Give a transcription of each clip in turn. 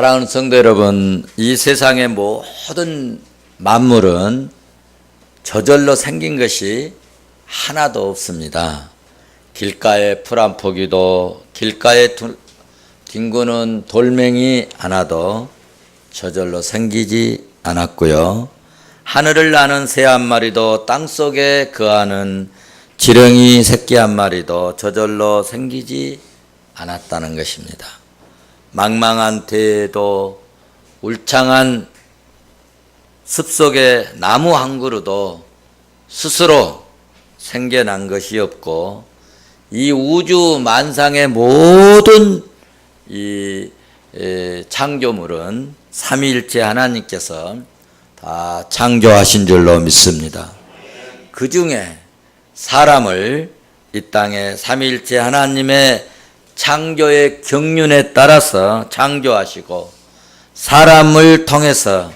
사랑하는 성도 여러분, 이 세상의 모든 만물은 저절로 생긴 것이 하나도 없습니다. 길가에 풀 한 포기도, 길가에 뒹구는 돌멩이 하나도 저절로 생기지 않았고요. 하늘을 나는 새 한 마리도, 땅속에 거하는 지렁이 새끼 한 마리도 저절로 생기지 않았다는 것입니다. 망망한 대도, 울창한 습속의 나무 한 그루도 스스로 생겨난 것이 없고, 이 우주 만상의 모든 이 창조물은 삼위일체 하나님께서 다 창조하신 줄로 믿습니다. 그 중에 사람을 이 땅에 삼위일체 하나님의 창조의 경륜에 따라서 창조하시고, 사람을 통해서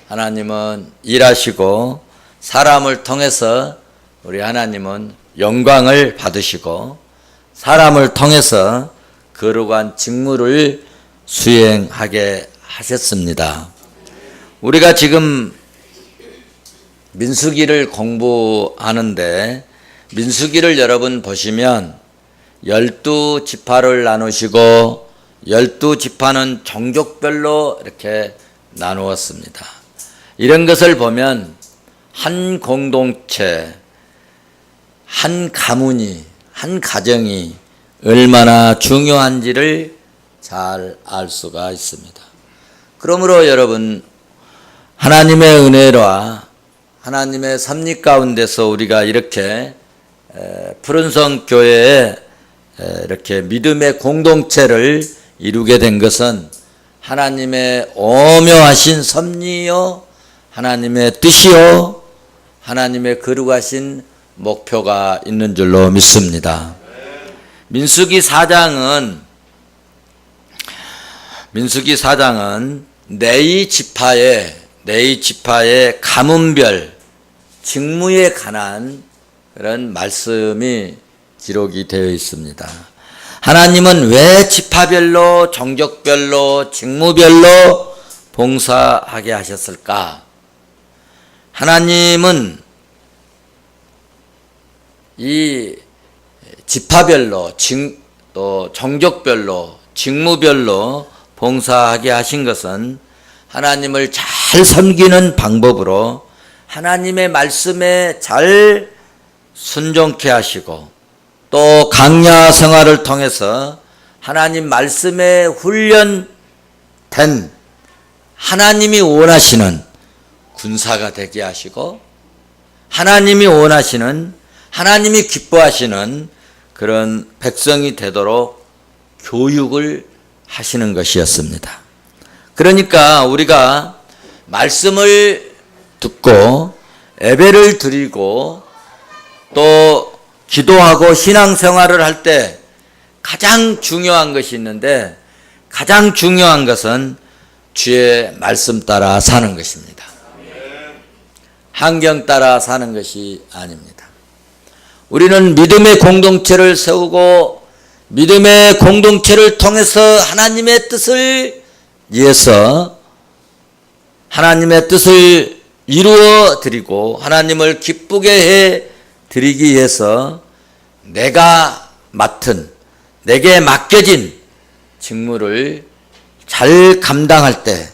하나님은 일하시고, 사람을 통해서 우리 하나님은 영광을 받으시고, 사람을 통해서 거룩한 직무를 수행하게 하셨습니다. 우리가 지금 민수기를 공부하는데, 민수기를 여러분 보시면 12지파를 나누시고 12지파는 종족별로 이렇게 나누었습니다. 이런 것을 보면 한 공동체, 한 가문이, 한 가정이 얼마나 중요한지를 잘 알 수가 있습니다. 그러므로 여러분, 하나님의 은혜와 하나님의 섭리 가운데서 우리가 이렇게 푸른성 교회에 이렇게 믿음의 공동체를 이루게 된 것은 하나님의 오묘하신 섭리요, 하나님의 뜻이요, 하나님의 거룩하신 목표가 있는 줄로 믿습니다. 민수기 4장은 네이 지파의 가문별 직무에 관한 그런 말씀이 기록이 되어 있습니다. 하나님은 왜 지파별로, 종족별로, 직무별로 봉사하게 하셨을까? 하나님은 이 지파별로, 또 종족별로, 직무별로 봉사하게 하신 것은 하나님을 잘 섬기는 방법으로 하나님의 말씀에 잘 순종케 하시고, 또 강야 생활을 통해서 하나님 말씀에 훈련된 하나님이 원하시는 군사가 되게 하시고, 하나님이 원하시는, 하나님이 기뻐하시는 그런 백성이 되도록 교육을 하시는 것이었습니다. 그러니까 우리가 말씀을 듣고 예배를 드리고 또 기도하고 신앙생활을 할 때 가장 중요한 것이 있는데, 가장 중요한 것은 주의 말씀 따라 사는 것입니다. 환경 따라 사는 것이 아닙니다. 우리는 믿음의 공동체를 세우고 믿음의 공동체를 통해서 하나님의 뜻을 위해서 하나님의 뜻을 이루어 드리고 하나님을 기쁘게 해 드리기 위해서 내가 맡은, 내게 맡겨진 직무를 잘 감당할 때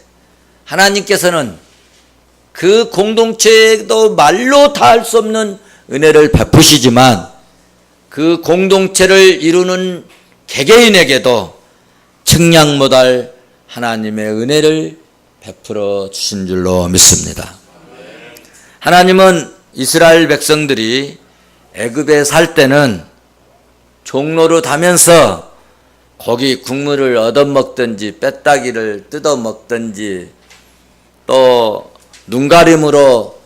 하나님께서는 그 공동체에도 말로 다 할 수 없는 은혜를 베푸시지만, 그 공동체를 이루는 개개인에게도 측량 못할 하나님의 은혜를 베풀어 주신 줄로 믿습니다. 하나님은 이스라엘 백성들이 애굽에 살 때는 종로로 다면서 고기 국물을 얻어먹든지 뼈다귀를 뜯어먹든지 또 눈가림으로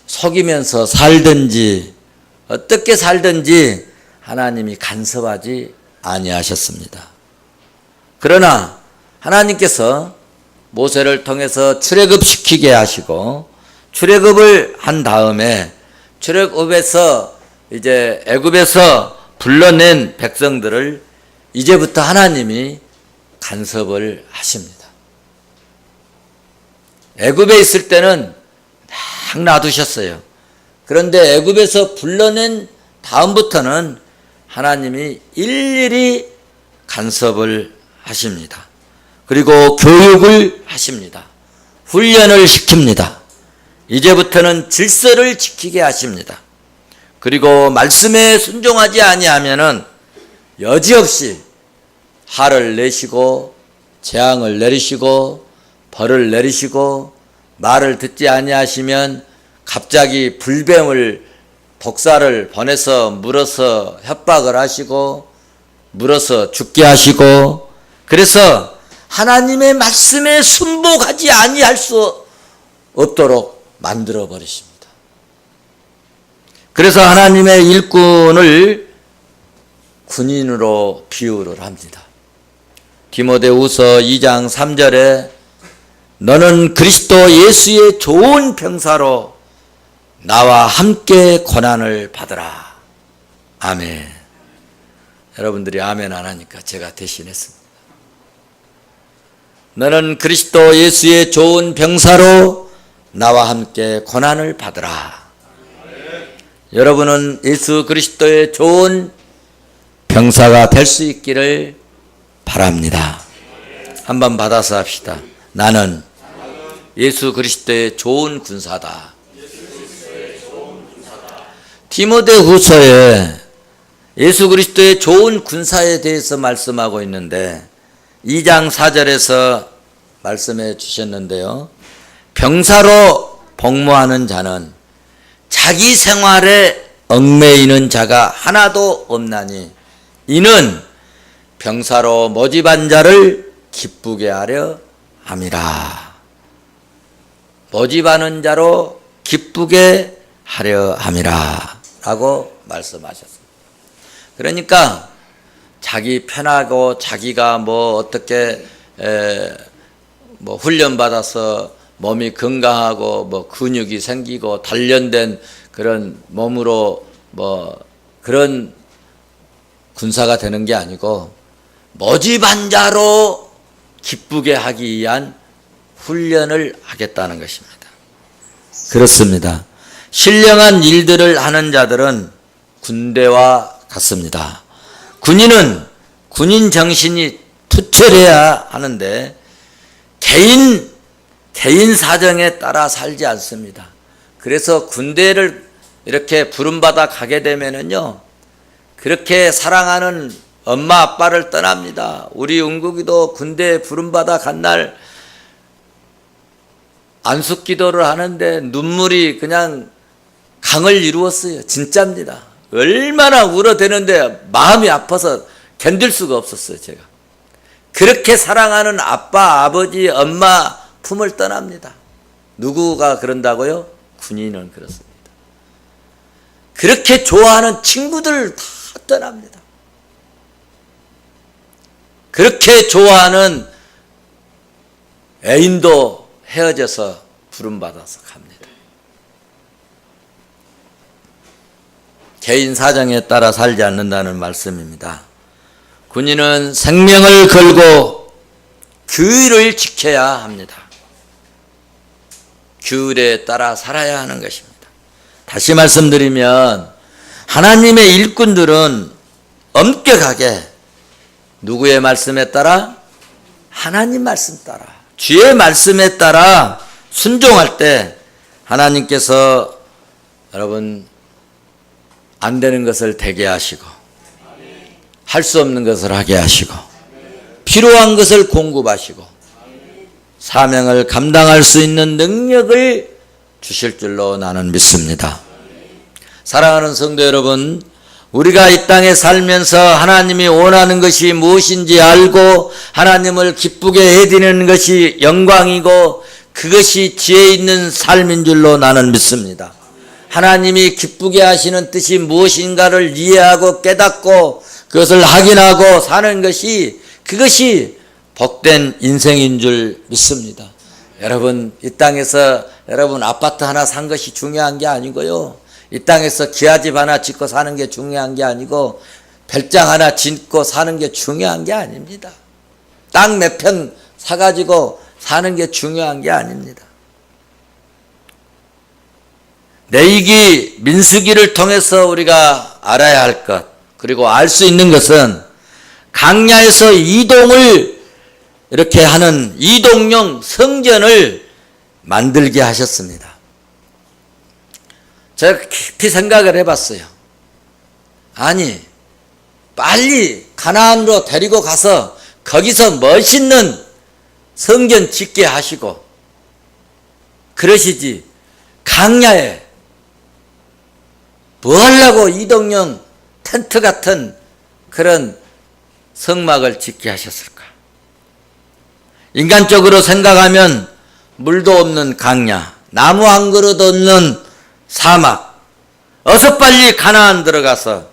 속이면서 살든지 어떻게 살든지 하나님이 간섭하지 아니하셨습니다. 그러나 하나님께서 모세를 통해서 출애굽시키게 하시고, 출애굽을 한 다음에 출애굽에서 이제 애굽에서 불러낸 백성들을 이제부터 하나님이 간섭을 하십니다. 애굽에 있을 때는 딱 놔두셨어요. 그런데 애굽에서 불러낸 다음부터는 하나님이 일일이 간섭을 하십니다. 그리고 교육을 하십니다. 훈련을 시킵니다. 이제부터는 질서를 지키게 하십니다. 그리고 말씀에 순종하지 아니하면은 여지없이 화를 내시고 재앙을 내리시고 벌을 내리시고, 말을 듣지 아니하시면 갑자기 불뱀을 독사를 보내서 물어서 협박을 하시고 물어서 죽게 하시고, 그래서 하나님의 말씀에 순복하지 아니할 수 없도록 만들어 버리십니다. 그래서 하나님의 일꾼을 군인으로 비유를 합니다. 디모데후서 2장 3절에 너는 그리스도 예수의 좋은 병사로 나와 함께 고난을 받으라. 아멘. 여러분들이 아멘 안 하니까 제가 대신했습니다. 너는 그리스도 예수의 좋은 병사로 나와 함께 고난을 받으라. 여러분은 예수 그리스도의 좋은 병사가 될 수 있기를 바랍니다. 한번 받아서 합시다. 나는 예수 그리스도의 좋은 군사다. 디모데후서에 예수 그리스도의 좋은 군사에 대해서 말씀하고 있는데 2장 4절에서 말씀해 주셨는데요. 병사로 복무하는 자는 자기 생활에 얽매이는 자가 하나도 없나니 이는 병사로 모집한 자를 기쁘게 하려 함이라. 모집하는 자로 기쁘게 하려 함이라 라고 말씀하셨습니다. 그러니까 자기 편하고 자기가 뭐 어떻게 뭐 훈련받아서 몸이 건강하고 뭐 근육이 생기고 단련된 그런 몸으로 뭐 그런 군사가 되는 게 아니고 모집한 자로 기쁘게 하기 위한 훈련을 하겠다는 것입니다. 그렇습니다. 신령한 일들을 하는 자들은 군대와 같습니다. 군인은 군인 정신이 투철해야 하는데 개인 사정에 따라 살지 않습니다. 그래서 군대를 이렇게 부름받아 가게 되면은요, 그렇게 사랑하는 엄마 아빠를 떠납니다. 우리 은국이도 군대에 부름받아 간 날 안숙기도를 하는데 눈물이 그냥 강을 이루었어요. 진짜입니다. 얼마나 울어대는데 마음이 아파서 견딜 수가 없었어요. 제가 그렇게 사랑하는 아빠, 아버지, 엄마 품을 떠납니다. 누구가 그런다고요? 군인은 그렇습니다. 그렇게 좋아하는 친구들 다 떠납니다. 그렇게 좋아하는 애인도 헤어져서 부름받아서 갑니다. 개인 사정에 따라 살지 않는다는 말씀입니다. 군인은 생명을 걸고 규율을 지켜야 합니다. 규율에 따라 살아야 하는 것입니다. 다시 말씀드리면 하나님의 일꾼들은 엄격하게 누구의 말씀에 따라? 하나님 말씀 따라, 주의 말씀에 따라 순종할 때 하나님께서 여러분 안 되는 것을 되게 하시고 할 수 없는 것을 하게 하시고 필요한 것을 공급하시고 사명을 감당할 수 있는 능력을 주실 줄로 나는 믿습니다. 사랑하는 성도 여러분, 우리가 이 땅에 살면서 하나님이 원하는 것이 무엇인지 알고 하나님을 기쁘게 해드리는 것이 영광이고 그것이 지혜 있는 삶인 줄로 나는 믿습니다. 하나님이 기쁘게 하시는 뜻이 무엇인가를 이해하고 깨닫고 그것을 확인하고 사는 것이 그것이 복된 인생인 줄 믿습니다. 여러분, 이 땅에서 여러분 아파트 하나 산 것이 중요한 게 아니고요, 이 땅에서 기와집 하나 짓고 사는 게 중요한 게 아니고 별장 하나 짓고 사는 게 중요한 게 아닙니다. 땅 몇 평 사가지고 사는 게 중요한 게 아닙니다. 레위기, 민수기를 통해서 우리가 알아야 할 것, 그리고 알 수 있는 것은 광야에서 이동을 이렇게 하는 이동용 성전을 만들게 하셨습니다. 제가 깊이 생각을 해봤어요. 아니, 빨리 가나안으로 데리고 가서 거기서 멋있는 성전 짓게 하시고 그러시지, 광야에 뭐 하려고 이동용 텐트 같은 그런 성막을 짓게 하셨을까? 인간적으로 생각하면 물도 없는 광야, 나무 한 그릇 없는 사막, 어서 빨리 가나안 들어가서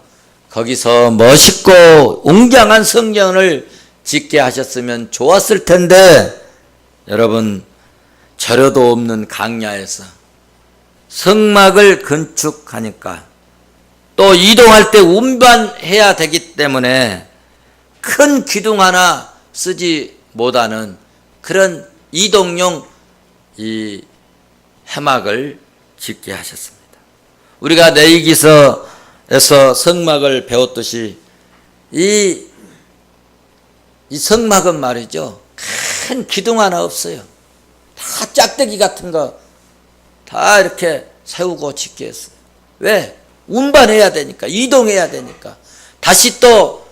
거기서 멋있고 웅장한 성전을 짓게 하셨으면 좋았을 텐데, 여러분, 저려도 없는 광야에서 성막을 건축하니까 또 이동할 때 운반해야 되기 때문에 큰 기둥 하나 쓰지 못하는 그런 이동용 이 해막을 짓게 하셨습니다. 우리가 레위기서에서 성막을 배웠듯이 이 성막은 말이죠, 큰 기둥 하나 없어요. 다 짝대기 같은 거 다 이렇게 세우고 짓게 했어요. 왜? 운반해야 되니까, 이동해야 되니까. 다시 또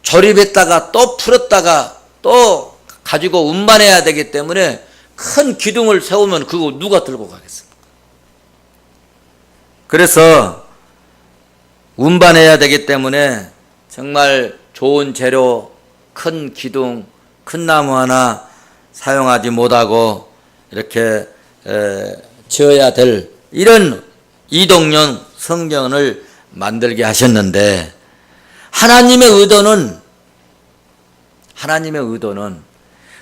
조립했다가 또 풀었다가 또 가지고 운반해야 되기 때문에 큰 기둥을 세우면 그거 누가 들고 가겠습니까? 그래서 운반해야 되기 때문에 정말 좋은 재료, 큰 기둥, 큰 나무 하나 사용하지 못하고 이렇게 지어야 될 이런 이동용 성전을 만들게 하셨는데, 하나님의 의도는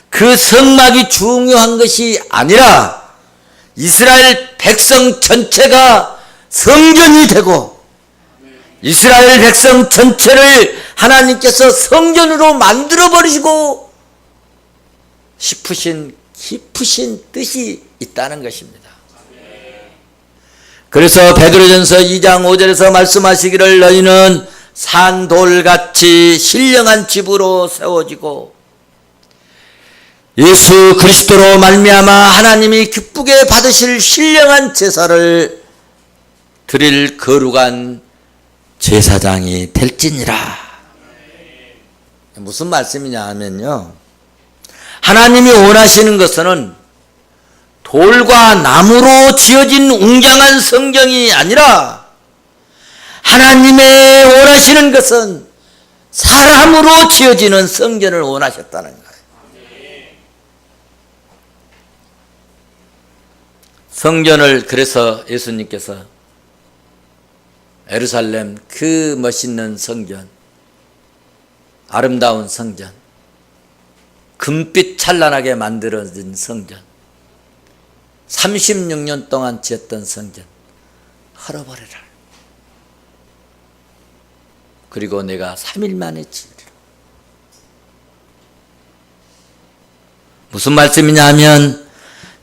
그 성막이 중요한 것이 아니라 이스라엘 백성 전체가 성전이 되고 이스라엘 백성 전체를 하나님께서 성전으로 만들어 버리시고 싶으신 깊으신 뜻이 있다는 것입니다. 그래서 베드로전서 2장 5절에서 말씀하시기를 너희는 산돌같이 신령한 집으로 세워지고 예수 그리스도로 말미암아 하나님이 기쁘게 받으실 신령한 제사를 드릴 거룩한 제사장이 될지니라. 무슨 말씀이냐 하면요, 하나님이 원하시는 것은 돌과 나무로 지어진 웅장한 성전이 아니라 하나님의 원하시는 것은 사람으로 지어지는 성전을 원하셨다는 거예요. 성전을, 그래서 예수님께서 예루살렘 그 멋있는 성전, 아름다운 성전, 금빛 찬란하게 만들어진 성전, 36년 동안 지었던 성전 헐어버려라. 그리고 내가 3일 만에 지으리라. 무슨 말씀이냐 하면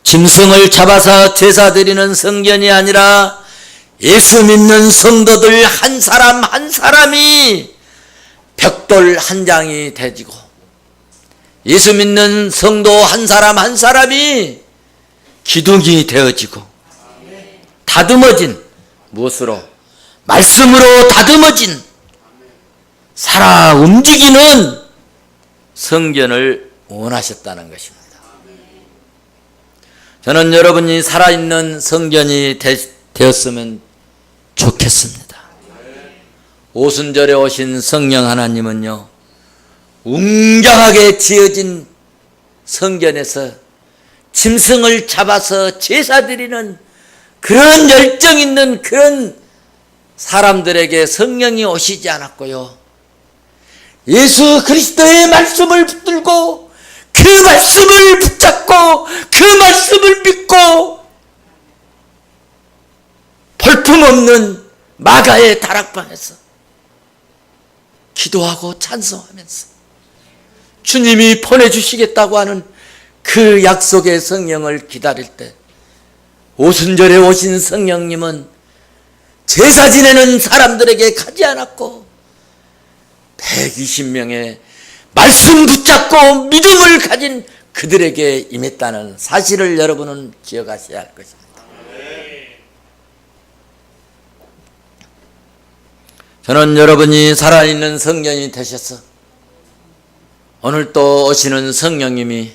짐승을 잡아서 제사 드리는 성전이 아니라 예수 믿는 성도들 한 사람 한 사람이 벽돌 한 장이 되지고 예수 믿는 성도 한 사람 한 사람이 기둥이 되어지고 다듬어진, 무엇으로? 말씀으로 다듬어진 살아 움직이는 성전을 원하셨다는 것입니다. 저는 여러분이 살아있는 성전이 되었으면 좋겠습니다. 오순절에 오신 성령 하나님은요, 웅장하게 지어진 성전에서 짐승을 잡아서 제사 드리는 그런 열정 있는 그런 사람들에게 성령이 오시지 않았고요, 예수 그리스도의 말씀을 붙들고 그 말씀을 붙잡고 그 말씀을 믿고 볼품없는 마가의 다락방에서 기도하고 찬송하면서 주님이 보내주시겠다고 하는 그 약속의 성령을 기다릴 때 오순절에 오신 성령님은 제사 지내는 사람들에게 가지 않았고 120명의 말씀 붙잡고 믿음을 가진 그들에게 임했다는 사실을 여러분은 기억하셔야 할 것입니다. 저는 여러분이 살아있는 성령이 되셔서 오늘 또 오시는 성령님이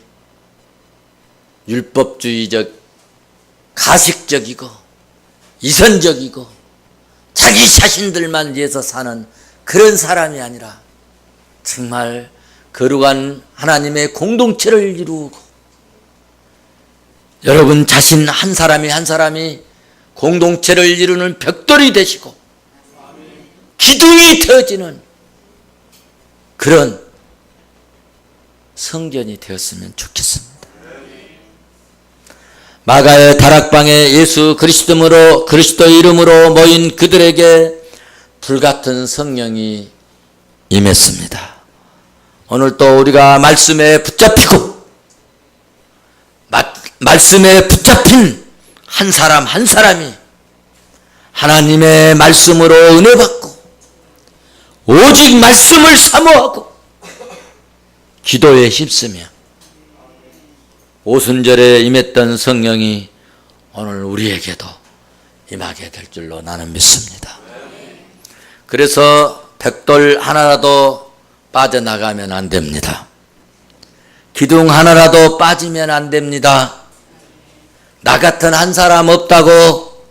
율법주의적, 가식적이고 이선적이고 자기 자신들만 위해서 사는 그런 사람이 아니라 정말 거룩한 하나님의 공동체를 이루고 여러분 자신 한 사람이 한 사람이 공동체를 이루는 벽돌이 되시고 기둥이 되어지는 그런 성전이 되었으면 좋겠습니다. 마가의 다락방에 예수 그리스도 이름으로 모인 그들에게 불같은 성령이 임했습니다. 오늘 또 우리가 말씀에 붙잡히고 말씀에 붙잡힌 한 사람 한 사람이 하나님의 말씀으로 은혜 받고 오직 말씀을 사모하고 기도에 힘쓰며 오순절에 임했던 성령이 오늘 우리에게도 임하게 될 줄로 나는 믿습니다. 그래서 벽돌 하나라도 빠져나가면 안 됩니다. 기둥 하나라도 빠지면 안 됩니다. 나 같은 한 사람 없다고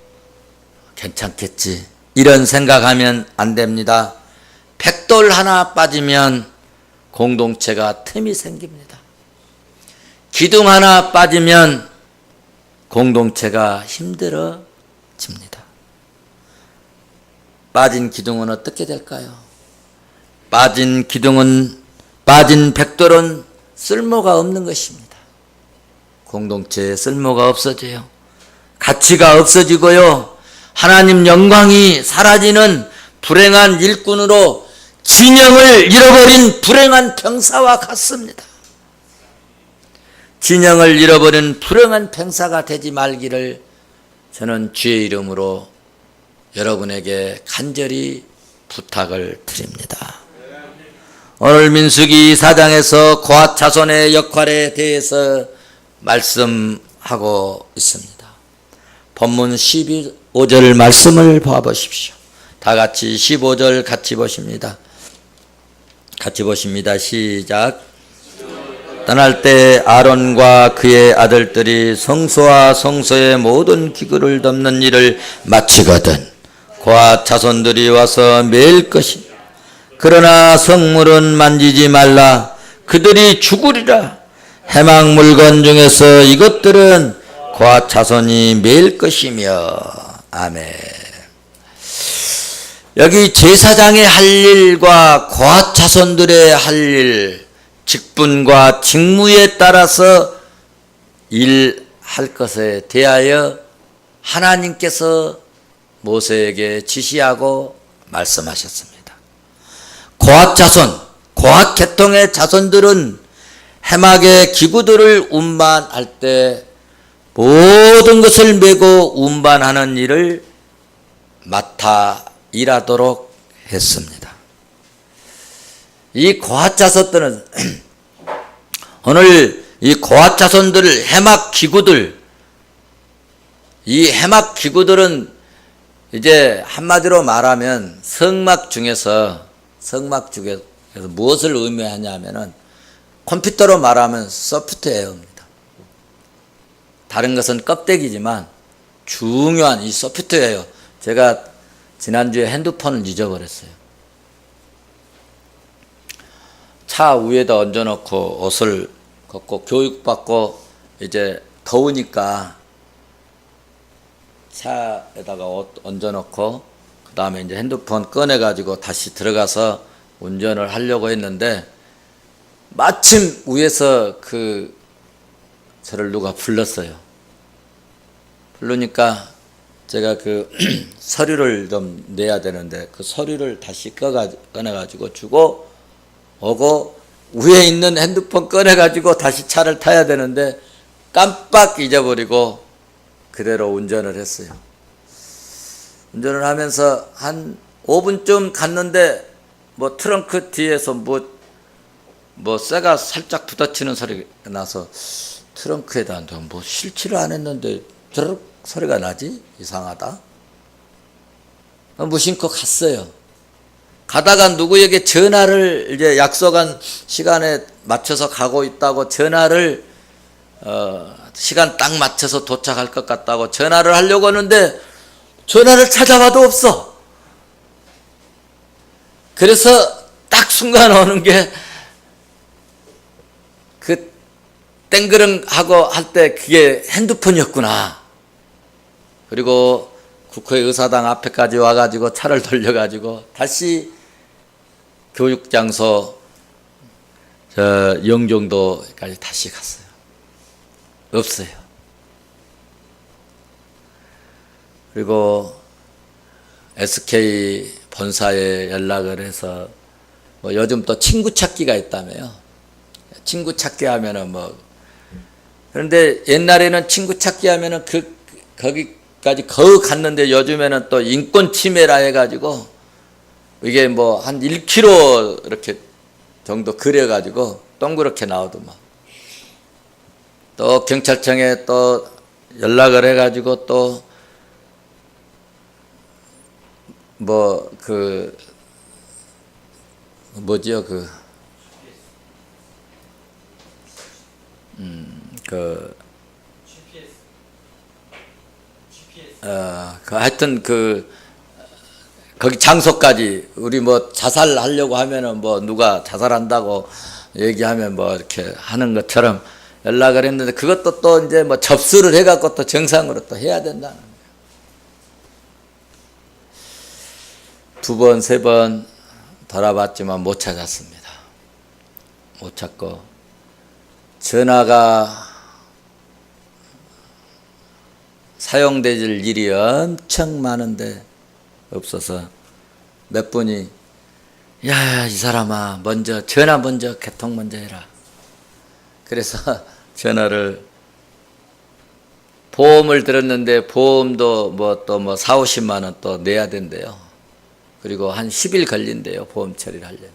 괜찮겠지 이런 생각하면 안 됩니다. 벽돌 하나 빠지면 공동체가 틈이 생깁니다. 기둥 하나 빠지면 공동체가 힘들어집니다. 빠진 기둥은 어떻게 될까요? 빠진 벽돌은 쓸모가 없는 것입니다. 공동체에 쓸모가 없어져요. 가치가 없어지고요. 하나님 영광이 사라지는 불행한 일꾼으로 진영을 잃어버린 불행한 병사와 같습니다. 진영을 잃어버린 불행한 병사가 되지 말기를 저는 주의 이름으로 여러분에게 간절히 부탁을 드립니다. 오늘 민수기 4장에서 고앗 자손의 역할에 대해서 말씀하고 있습니다. 본문 15절 말씀을 봐보십시오. 다 같이 15절 같이 보십니다. 시작. 떠날 때 아론과 그의 아들들이 성소와 성소의 모든 기구를 덮는 일을 마치거든 고앗 자손들이 와서 매일 것이 그러나 성물은 만지지 말라 그들이 죽으리라. 해막 물건 중에서 이것들은 고앗 자손이 매일 것이며. 아멘. 여기 제사장의 할 일과 고앗 자손들의 할 일, 직분과 직무에 따라서 일할 것에 대하여 하나님께서 모세에게 지시하고 말씀하셨습니다. 고앗 자손, 고앗 계통의 자손들은 해막의 기구들을 운반할 때 모든 것을 메고 운반하는 일을 맡아 일하도록 했습니다. 이 고앗 자손들은 오늘 이 고앗 자손들 해막 기구들, 이 해막 기구들은 이제 한마디로 말하면 성막 중에서 무엇을 의미하냐면은 컴퓨터로 말하면 소프트웨어입니다. 다른 것은 껍데기지만 중요한 이 소프트웨어. 제가 지난주에 핸드폰을 잊어버렸어요. 차 위에다 얹어놓고 옷을 걷고 교육받고 이제 더우니까 차에다가 옷 얹어놓고 그 다음에 이제 핸드폰 꺼내가지고 다시 들어가서 운전을 하려고 했는데 마침 위에서 저를 누가 불렀어요. 부르니까 제가 서류를 좀 내야 되는데 그 서류를 다시 꺼내가지고 주고 오고 위에 있는 핸드폰 꺼내가지고 다시 차를 타야 되는데 깜빡 잊어버리고 그대로 운전을 했어요. 운전을 하면서 한 5분쯤 갔는데 뭐 트렁크 뒤에서 뭐 쇠가 살짝 부딪히는 소리가 나서 트렁크에다 뭐 실치를 안 했는데 저렇게 소리가 나지? 이상하다. 무심코 갔어요. 가다가 누구에게 전화를 이제 약속한 시간에 맞춰서 가고 있다고 전화를 시간 딱 맞춰서 도착할 것 같다고 전화를 하려고 하는데 전화를 찾아봐도 없어. 그래서 딱 순간 오는 게 그 땡그릉하고 할 때 그게 핸드폰이었구나. 그리고 국회의사당 앞에까지 와가지고 차를 돌려가지고 다시 교육장소 영종도까지 다시 갔어요. 없어요. 그리고 SK 본사에 연락을 해서 뭐 요즘 또 친구 찾기가 있다며요. 친구 찾기 하면은 뭐 그런데 옛날에는 친구 찾기 하면은 거기까지 거의 갔는데 요즘에는 또 인권 침해라 해가지고 이게 뭐 한 1km 이렇게 정도 그려가지고 동그랗게 나오더만. 또 경찰청에 또 연락을 해가지고 또 뭐 뭐지요 하여튼 거기 장소까지 우리 뭐 자살하려고 하면은 뭐 누가 자살한다고 얘기하면 뭐 이렇게 하는 것처럼 연락을 했는데 그것도 또 이제 뭐 접수를 해갖고 또 정상으로 또 해야 된다는 거예요. 2번, 3번 돌아봤지만 못 찾았습니다. 못 찾고 전화가 사용될 일이 엄청 많은데 없어서 몇 분이 야, 이 사람아 전화 먼저 개통 먼저 해라. 그래서 전화를 보험을 들었는데 보험도 뭐 4, 50만 원 또 내야 된대요. 그리고 한 10일 걸린대요. 보험 처리를 하려면.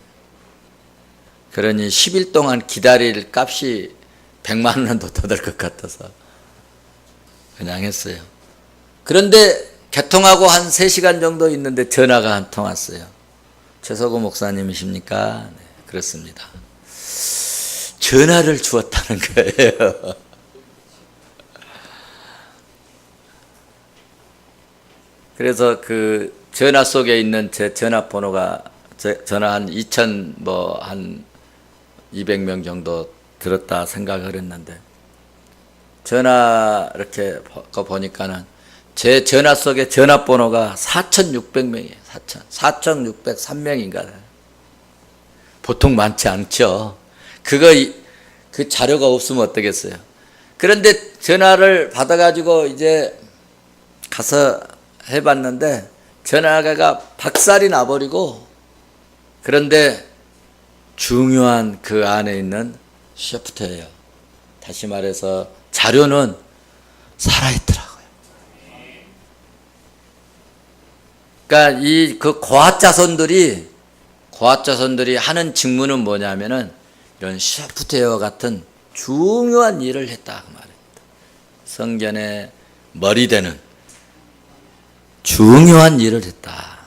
그러니 10일 동안 기다릴 값이 100만 원도 더 들 것 같아서 그냥 했어요. 그런데 개통하고 한 3시간 정도 있는데 전화가 한 통 왔어요. 최석우 목사님이십니까? 네, 그렇습니다. 전화를 주었다는 거예요. 그래서 그 전화 속에 있는 제 전화번호가 전화 한 200명 정도 들었다 생각을 했는데 전화 이렇게 보니까는 제 전화 속에 전화번호가 4,600명이에요. 4,603명인가. 보통 많지 않죠. 그 자료가 없으면 어떠겠어요. 그런데 전화를 받아가지고 이제 가서 해봤는데 전화가 박살이 나버리고 그런데 중요한 그 안에 있는 소프트웨어, 다시 말해서 자료는 살아있더라고요. 그러니까 그 고아자손들이 하는 직무는 뭐냐면은 이런 소프트웨어 같은 중요한 일을 했다 그 말입니다. 성전의 머리 되는 중요한 일을 했다.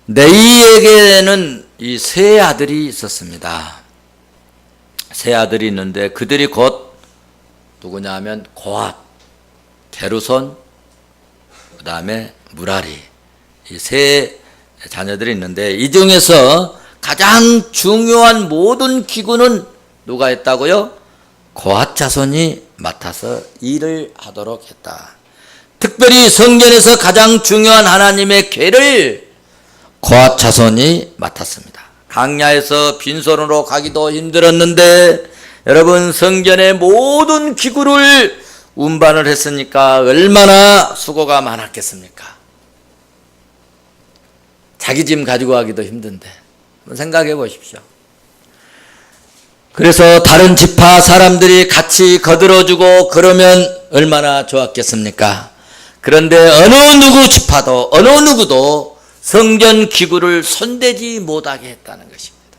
네이에게는 이 세 아들이 있었습니다. 세 아들이 있는데 그들이 곧 누구냐 하면 고앗, 게르손, 그 다음에 무라리, 이 세 자녀들이 있는데 이 중에서 가장 중요한 모든 기구는 누가 했다고요? 고앗 자손이 맡아서 일을 하도록 했다. 특별히 성전에서 가장 중요한 하나님의 궤를 고앗 자손이 맡았습니다. 강야에서 빈손으로 가기도 힘들었는데 여러분 성전의 모든 기구를 운반을 했으니까 얼마나 수고가 많았겠습니까? 자기 짐 가지고 가기도 힘든데 한번 생각해 보십시오. 그래서 다른 지파 사람들이 같이 거들어주고 그러면 얼마나 좋았겠습니까? 그런데 어느 누구 지파도 어느 누구도 성전 기구를 손대지 못하게 했다는 것입니다.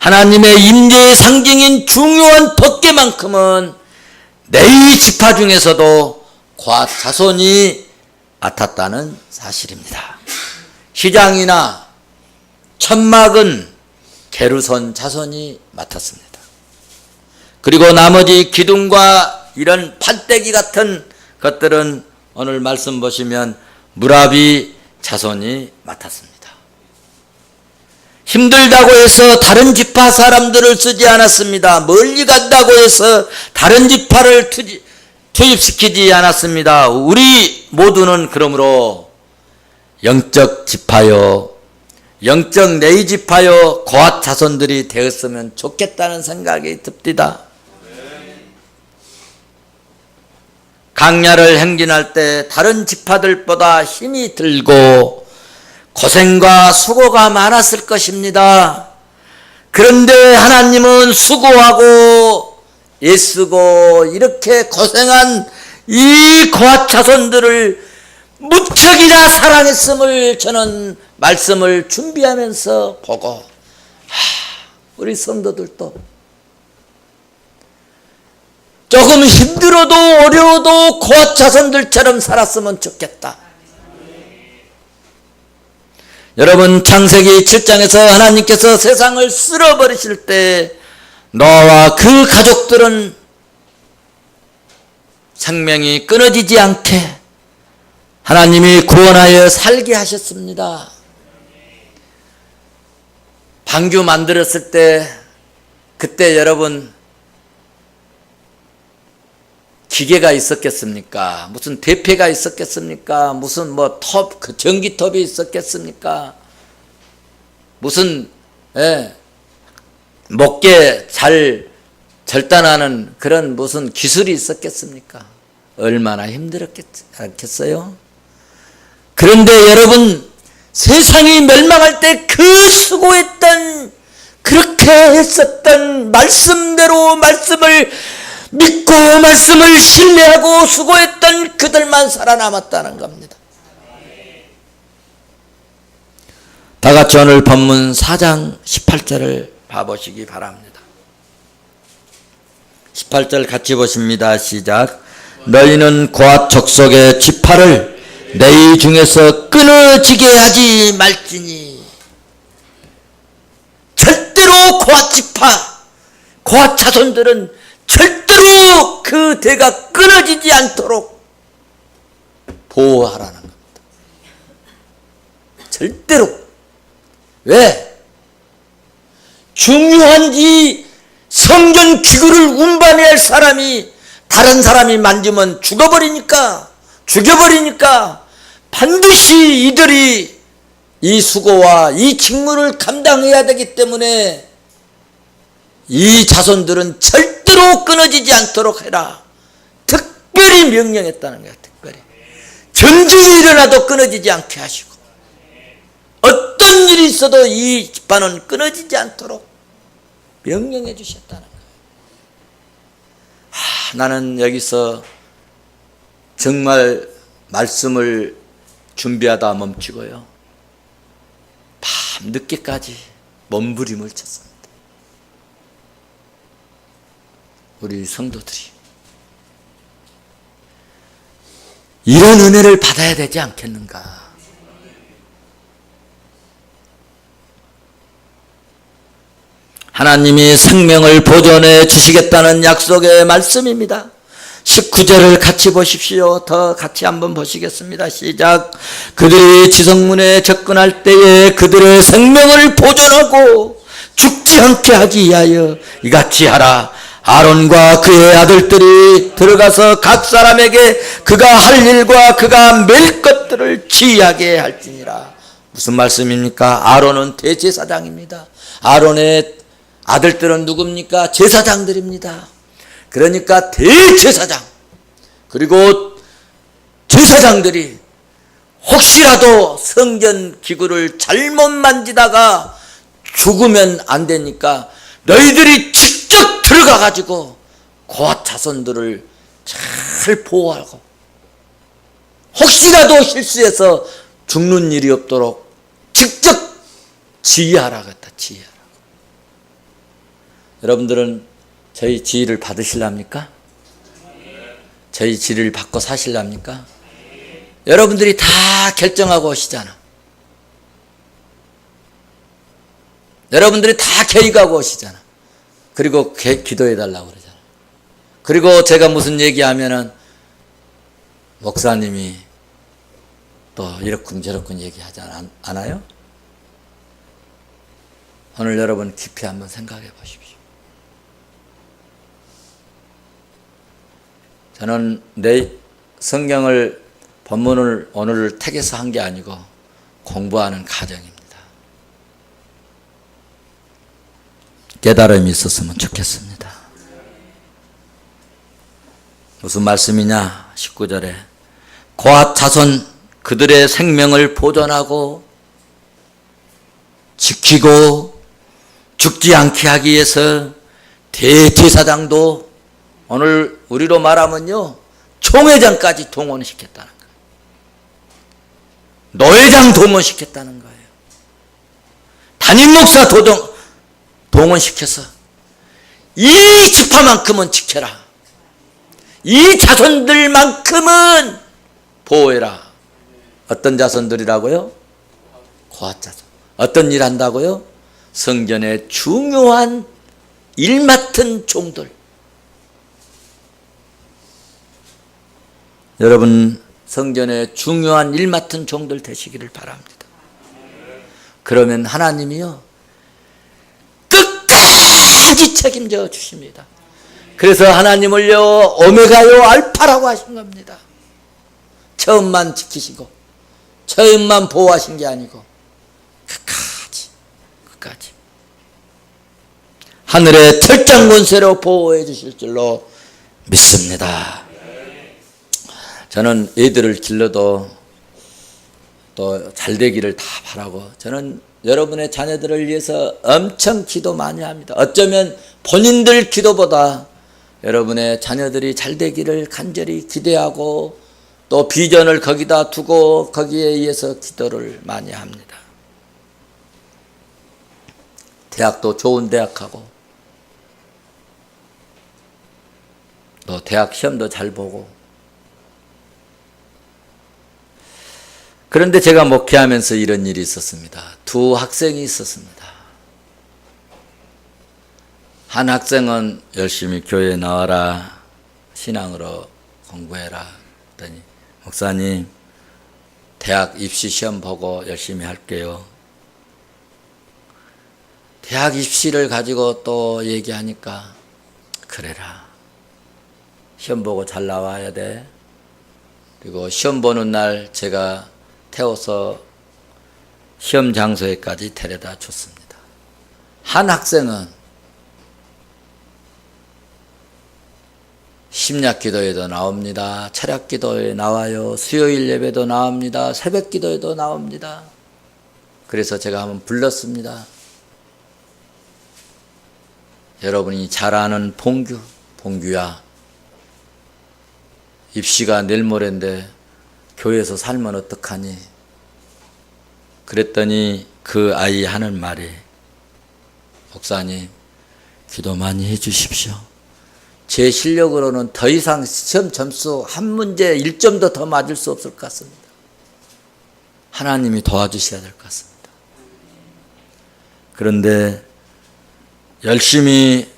하나님의 임재의 상징인 중요한 덮개만큼은 레위 지파 중에서도 과 자손이 맡았다는 사실입니다. 휘장이나 천막은 게르손 자손이 맡았습니다. 그리고 나머지 기둥과 이런 판때기 같은 것들은 오늘 말씀 보시면 무라비 자손이 맡았습니다. 힘들다고 해서 다른 지파 사람들을 쓰지 않았습니다. 멀리 간다고 해서 다른 지파를 투입시키지 않았습니다. 우리 모두는 그러므로 영적 지파요, 영적 레위 지파요, 거앗 자손들이 되었으면 좋겠다는 생각이 듭니다. 강야를 행진할 때 다른 지파들보다 힘이 들고 고생과 수고가 많았을 것입니다. 그런데 하나님은 수고하고 애쓰고 이렇게 고생한 이 거앗 자손들을 무척이나 사랑했음을 저는 말씀을 준비하면서 보고, 우리 성도들도 조금 힘들어도 어려워도 거앗 자손들처럼 살았으면 좋겠다. 여러분, 창세기 7장에서 하나님께서 세상을 쓸어버리실 때 노아와 그 가족들은 생명이 끊어지지 않게 하나님이 구원하여 살게 하셨습니다. 방주 만들었을 때 그때 여러분 기계가 있었겠습니까? 무슨 대패가 있었겠습니까? 무슨 톱, 전기톱이 있었겠습니까? 무슨 목재 잘 절단하는 그런 무슨 기술이 있었겠습니까? 얼마나 힘들었겠어요? 그런데 여러분, 세상이 멸망할 때 그 수고했던, 그렇게 했었던 말씀대로 말씀을 믿고 말씀을 신뢰하고 수고했던 그들만 살아남았다는 겁니다. 다 같이 오늘 본문 4장 18절을 봐보시기 바랍니다. 18절 같이 보십니다. 시작. 너희는 고앗 족속의 지파를 레위 중에서 끊어지게 하지 말지니. 절대로 고앗 지파, 고앗 자손들은 절대로 그 대가 끊어지지 않도록 보호하라는 겁니다. 절대로. 왜? 중요한 이 성전 기구를 운반해야 할 사람이 다른 사람이 만지면 죽여버리니까 반드시 이들이 이 수고와 이 직무를 감당해야 되기 때문에 이 자손들은 절대로 끊어지지 않도록 해라. 특별히 명령했다는 거야. 특별히. 전쟁이 일어나도 끊어지지 않게 하시고 어떤 일이 있어도 이 집안은 끊어지지 않도록 명령해 주셨다는 거예요. 나는 여기서 정말 말씀을 준비하다 멈추고요, 밤 늦게까지 몸부림을 쳤습니다. 우리 성도들이 이런 은혜를 받아야 되지 않겠는가. 하나님이 생명을 보존해 주시겠다는 약속의 말씀입니다. 19절을 같이 보십시오. 더 같이 한번 보시겠습니다. 시작. 그들이 지성문에 접근할 때에 그들의 생명을 보존하고 죽지 않게 하기 위하여 이같이 하라. 아론과 그의 아들들이 들어가서 각 사람에게 그가 할 일과 그가 맬 것들을 지휘하게 할지니라. 무슨 말씀입니까? 아론은 대제사장입니다. 아론의 아들들은 누굽니까? 제사장들입니다. 그러니까 대제사장, 그리고 제사장들이 혹시라도 성전 기구를 잘못 만지다가 죽으면 안 되니까 너희들이 직접 들어가 가지고 고아 자손들을 잘 보호하고 혹시라도 실수해서 죽는 일이 없도록 직접 지휘하라고 했다. 지휘하라. 여러분들은 저희 지휘를 받으실랍니까? 저희 지휘를 받고 사실랍니까? 여러분들이 다 결정하고 오시잖아. 여러분들이 다 개입하고 오시잖아. 그리고 기도해달라고 그러잖아. 그리고 제가 무슨 얘기하면은 목사님이 또 이렇군 저렇군 얘기하지 않아요? 오늘 여러분 깊이 한번 생각해 보십시오. 저는 내 성경을 본문을 오늘 택해서 한 게 아니고 공부하는 과정입니다. 깨달음이 있었으면 좋겠습니다. 무슨 말씀이냐? 19절에 고아 자손 그들의 생명을 보존하고 지키고 죽지 않게 하기 위해서 대제사장도 오늘 우리로 말하면요 총회장까지 동원시켰다는 거예요. 노회장 동원시켰다는 거예요. 담임 목사 동원시켜서 이 지파만큼은 지켜라. 이 자손들만큼은 보호해라. 어떤 자손들이라고요? 고아 자손. 어떤 일 한다고요? 성전의 중요한 일 맡은 종들. 여러분 성전의 중요한 일 맡은 종들 되시기를 바랍니다. 그러면 하나님이요 끝까지 책임져 주십니다. 그래서 하나님을요 오메가요 알파라고 하신 겁니다. 처음만 지키시고 처음만 보호하신 게 아니고 끝까지 하늘의 철장 권세로 보호해 주실 줄로 믿습니다. 저는 애들을 길러도 또 잘되기를 다 바라고 저는 여러분의 자녀들을 위해서 엄청 기도 많이 합니다. 어쩌면 본인들 기도보다 여러분의 자녀들이 잘되기를 간절히 기대하고 또 비전을 거기다 두고 거기에 의해서 기도를 많이 합니다. 대학도 좋은 대학하고 또 대학 시험도 잘 보고 그런데 제가 목회하면서 이런 일이 있었습니다. 두 학생이 있었습니다. 한 학생은 열심히 교회에 나와라 신앙으로 공부해라 했더니 목사님 대학 입시 시험 보고 열심히 할게요. 대학 입시를 가지고 또 얘기하니까 그래라 시험 보고 잘 나와야 돼. 그리고 시험 보는 날 제가 태워서 시험 장소에까지 데려다 줬습니다. 한 학생은 심야 기도에도 나옵니다. 철학 기도에 나와요. 수요일 예배도 나옵니다. 새벽 기도에도 나옵니다. 그래서 제가 한번 불렀습니다. 여러분이 잘 아는 봉규야. 입시가 내일 모레인데 교회에서 살면 어떡하니? 그랬더니 그 아이 하는 말이 목사님 기도 많이 해 주십시오. 제 실력으로는 더 이상 시험 점수 한 문제 1점도 더 맞을 수 없을 것 같습니다. 하나님이 도와주셔야 될 것 같습니다. 그런데 열심히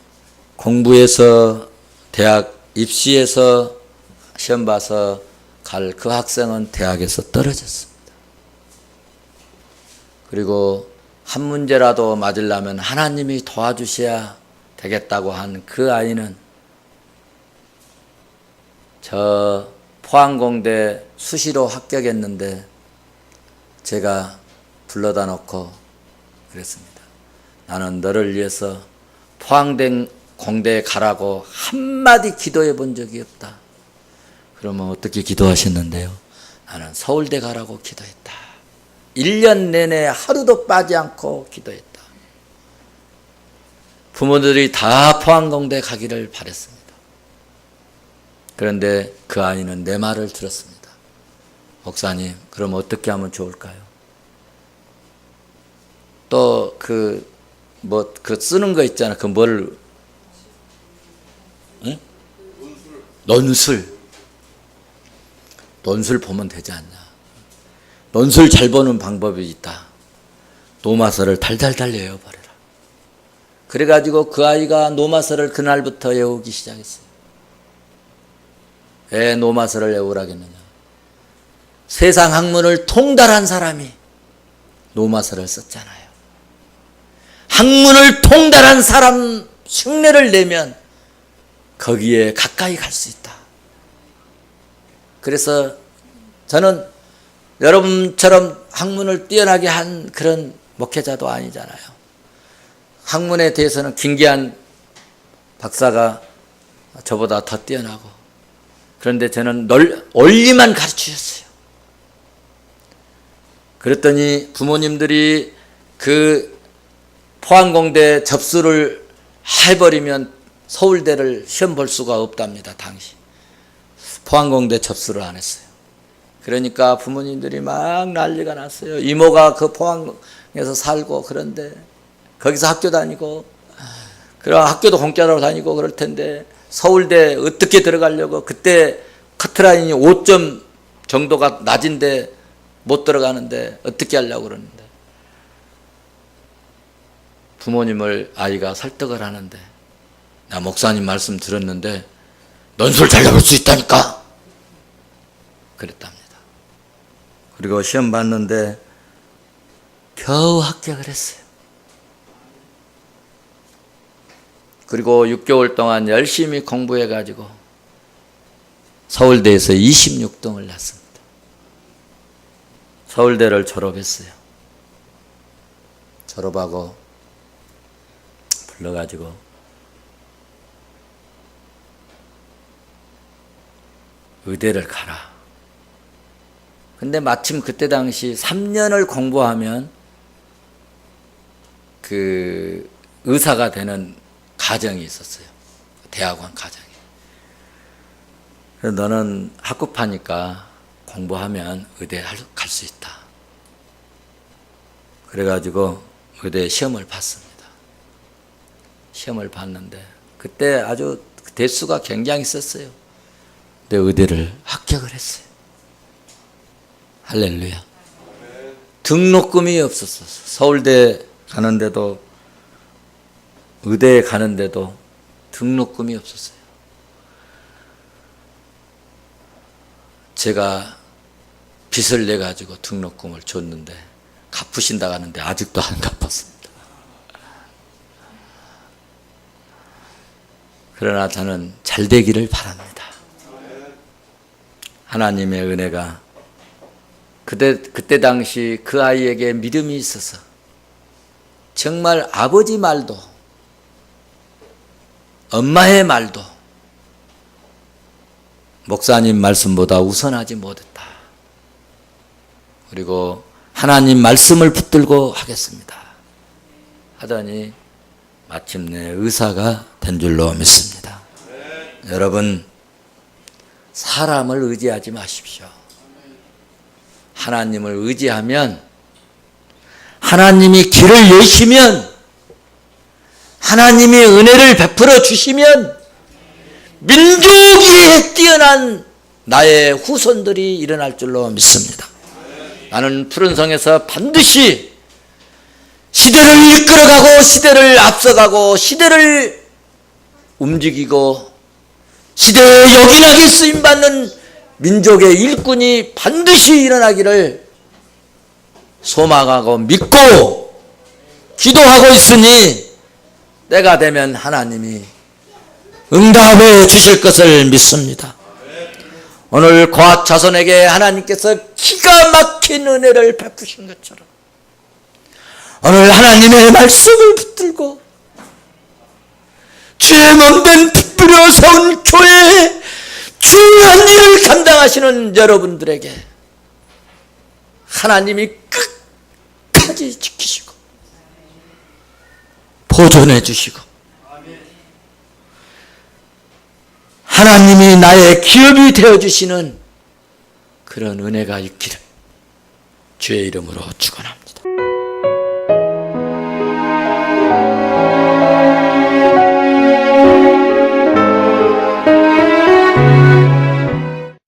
공부해서 대학 입시해서 시험 봐서 갈 그 학생은 대학에서 떨어졌습니다. 그리고 한 문제라도 맞으려면 하나님이 도와주셔야 되겠다고 한 그 아이는 저 포항공대 수시로 합격했는데 제가 불러다 놓고 그랬습니다. 나는 너를 위해서 포항공대에 가라고 한마디 기도해 본 적이 없다. 그러면 어떻게 기도하셨는데요? 나는 서울대 가라고 기도했다. 1년 내내 하루도 빠지 않고 기도했다. 부모들이 다 포항공대 가기를 바랬습니다. 그런데 그 아이는 내 말을 들었습니다. 목사님, 그럼 어떻게 하면 좋을까요? 또 그 쓰는 거 있잖아. 응? 논술 보면 되지 않냐. 논술 잘 보는 방법이 있다. 노마서를 달달달 외워버려라. 그래가지고 그 아이가 노마서를 그날부터 외우기 시작했어요. 왜 노마서를 외우라겠느냐. 세상 학문을 통달한 사람이 노마서를 썼잖아요. 학문을 통달한 사람 흉내를 내면 거기에 가까이 갈 수 있다. 그래서 저는 여러분처럼 학문을 뛰어나게 한 그런 목회자도 아니잖아요. 학문에 대해서는 김기한 박사가 저보다 더 뛰어나고, 그런데 저는 원리만 가르치셨어요. 그랬더니 부모님들이 그 포항공대 접수를 해버리면 서울대를 시험 볼 수가 없답니다. 당시 포항공대 접수를 안 했어요. 그러니까 부모님들이 막 난리가 났어요. 이모가 그 포항에서 살고, 그런데 거기서 학교 다니고, 그럼 학교도 공짜로 다니고 그럴 텐데 서울대 어떻게 들어가려고. 그때 커트라인이 5점 정도가 낮은데 못 들어가는데 어떻게 하려고 그러는데, 부모님을 아이가 설득을 하는데, 나 목사님 말씀 들었는데 논술 잘 나올 수 있다니까 그랬답니다. 그리고 시험 봤는데 겨우 합격을 했어요. 그리고 6개월 동안 열심히 공부해가지고 서울대에서 26등을 났습니다. 서울대를 졸업했어요. 졸업하고 불러가지고 의대를 가라. 근데 마침 그때 당시 3년을 공부하면 그 의사가 되는 과정이 있었어요. 대학원 과정이. 그래서 너는 학급하니까 공부하면 의대 갈 수 있다. 그래가지고 의대 시험을 봤습니다. 시험을 봤는데 그때 아주 대수가 굉장히 썼어요. 근데 의대를 합격을 했어요. 할렐루야. 등록금이 없었어. 서울대 가는데도, 의대에 가는데도 등록금이 없었어요. 제가 빚을 내가지고 등록금을 줬는데 갚으신다고 하는데 아직도 안 갚았습니다. 그러나 저는 잘 되기를 바랍니다. 하나님의 은혜가 그때 당시 그 아이에게 믿음이 있어서 정말 아버지 말도 엄마의 말도 목사님 말씀보다 우선하지 못했다. 그리고 하나님 말씀을 붙들고 하겠습니다 하더니 마침내 의사가 된 줄로 믿습니다. 여러분, 사람을 의지하지 마십시오. 하나님을 의지하면, 하나님이 길을 여시면, 하나님이 은혜를 베풀어 주시면 민족이 뛰어난 나의 후손들이 일어날 줄로 믿습니다. 나는 푸른 성에서 반드시 시대를 이끌어가고 시대를 앞서가고 시대를 움직이고 시대에 역인하게 쓰임받는 민족의 일꾼이 반드시 일어나기를 소망하고 믿고 기도하고 있으니 때가 되면 하나님이 응답해 주실 것을 믿습니다. 오늘 고앗 자손에게 하나님께서 기가 막힌 은혜를 베푸신 것처럼 오늘 하나님의 말씀을 붙들고 죄 몸된 핏불려 세운 교회에 중요한 일을 감당하시는 여러분들에게 하나님이 끝까지 지키시고 보존해 주시고 하나님이 나의 기업이 되어주시는 그런 은혜가 있기를 주의 이름으로 축원합니다.